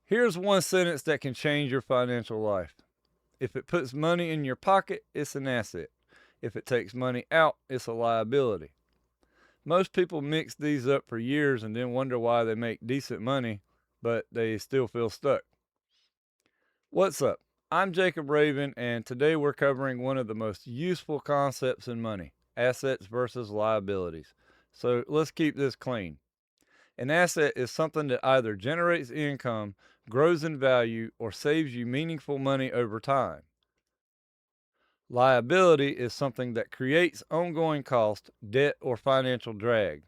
Here's one sentence that can change your financial life. If it puts money in your pocket, it's an asset. If it takes money out, it's a liability. Most people mix these up for years and then wonder why they make decent money, but they still feel stuck. What's up? I'm Jacob Raven, and today we're covering one of the most useful concepts in money: assets versus liabilities. So let's keep this clean. An asset is something that either generates income, grows in value, or saves you meaningful money over time. Liability is something that creates ongoing cost, debt, or financial drag.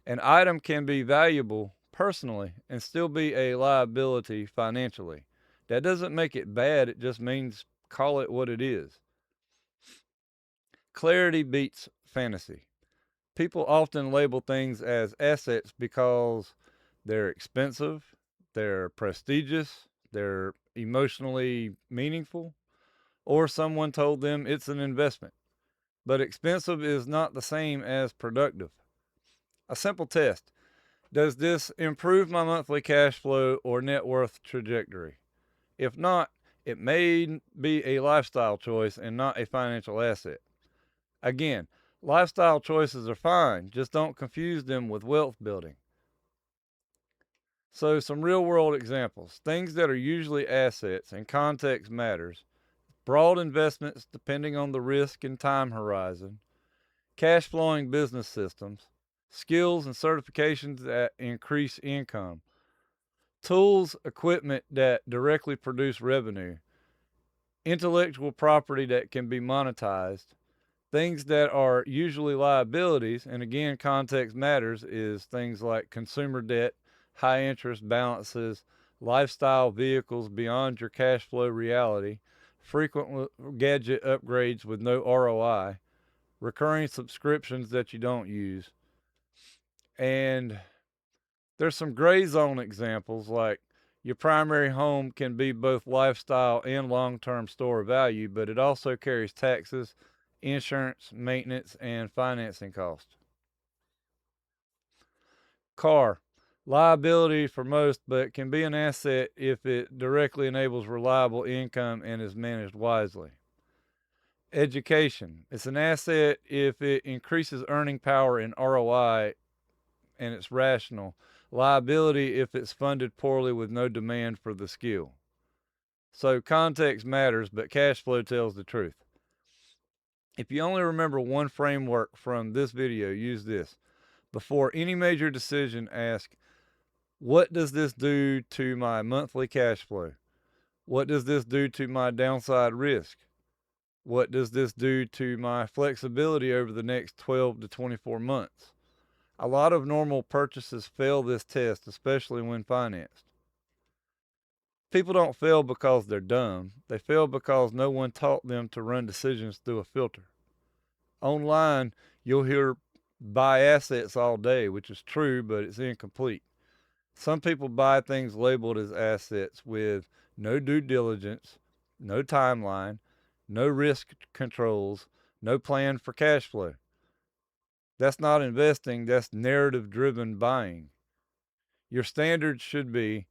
An item can be valuable personally and still be a liability financially. That doesn't make it bad, it just means call it what it is. Clarity beats fantasy. People often label things as assets because they're expensive, they're prestigious, they're emotionally meaningful, or someone told them it's an investment. But expensive is not the same as productive. A simple test: does this improve my monthly cash flow or net worth trajectory? If not, it may be a lifestyle choice and not a financial asset. Again, lifestyle choices are fine, just don't confuse them with wealth building. So, some real world examples: things that are usually assets and context matters, broad investments depending on the risk and time horizon, cash flowing business systems, skills and certifications that increase income, tools, equipment that directly produce revenue, intellectual property that can be monetized. Things that are usually liabilities, and again, context matters, is things like consumer debt, high interest balances, lifestyle vehicles beyond your cash flow reality, frequent gadget upgrades with no ROI, recurring subscriptions that you don't use. And there's some gray zone examples, like your primary home can be both lifestyle and long term store of value, but it also carries taxes, insurance, maintenance, and financing costs. Car, liability for most, but can be an asset if it directly enables reliable income and is managed wisely. Education, it's an asset if it increases earning power and ROI and it's rational. Liability if it's funded poorly with no demand for the skill. So context matters, but cash flow tells the truth. If you only remember one framework from this video, use this. Before any major decision, ask, what does this do to my monthly cash flow? What does this do to my downside risk? What does this do to my flexibility over the next 12 to 24 months? A lot of normal purchases fail this test, especially when financed. People don't fail because they're dumb. They fail because no one taught them to run decisions through a filter. Online, you'll hear buy assets all day, which is true, but it's incomplete. Some people buy things labeled as assets with no due diligence, no timeline, no risk controls, no plan for cash flow. That's not investing, that's narrative driven buying. Your standards should be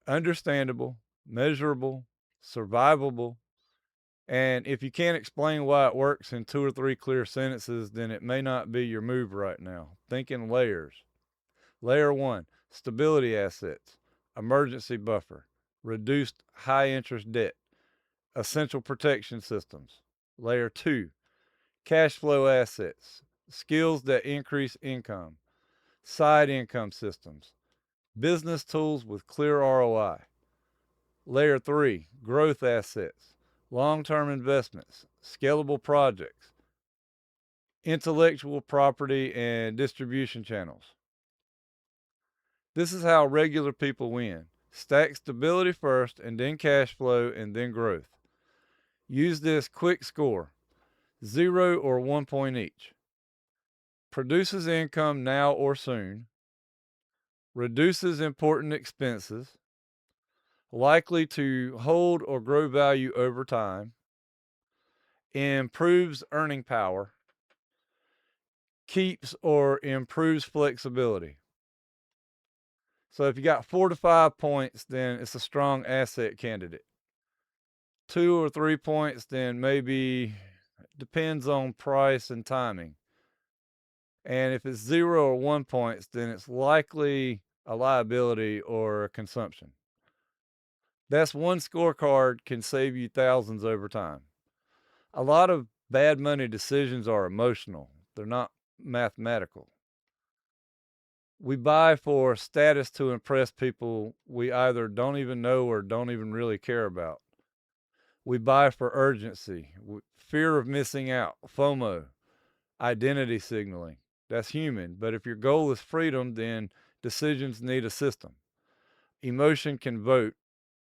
understandable, measurable, survivable, and if you can't explain why it works in 2 or 3 clear sentences, then it may not be your move right now. Think in layers. Layer 1: stability assets, emergency buffer, reduced high interest debt, essential protection systems. Layer 2: cash flow assets, skills that increase income, side income systems, business tools with clear ROI. Layer 3: growth assets, long term investments, scalable projects, intellectual property, and distribution channels. This is how regular people win. Stack stability first, and then cash flow, and then growth. Use this quick score: 0 or 1 point each. Produces income now or soon, reduces important expenses, likely to hold or grow value over time, improves earning power, keeps or improves flexibility. So if you got 4 to 5 points, then it's a strong asset candidate. 2 or 3 points, then maybe depends on price and timing. And if it's 0 or 1 points, then it's likely a liability or a consumption. That's one scorecard can save you thousands over time. A lot of bad money decisions are emotional. They're not mathematical. We buy for status to impress people we either don't even know or don't even really care about. We buy for urgency, fear of missing out, FOMO, identity signaling. That's human. But if your goal is freedom, then decisions need a system. Emotion can vote,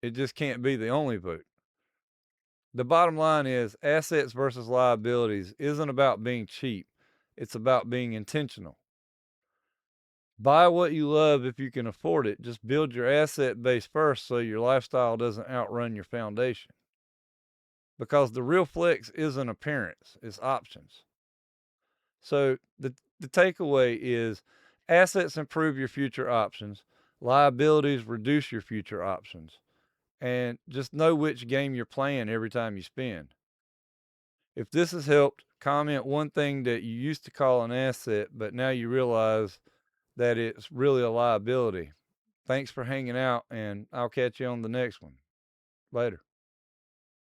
it just can't be the only vote. The bottom line is assets versus liabilities isn't about being cheap, it's about being intentional. Buy what you love if you can afford it. Just build your asset base first so your lifestyle doesn't outrun your foundation. Because the real flex isn't appearance, it's options. So the takeaway is assets improve your future options, liabilities reduce your future options. And just know which game you're playing every time you spend. If this has helped, comment one thing that you used to call an asset, but now you realize that it's really a liability. Thanks for hanging out, and I'll catch you on the next one. Later.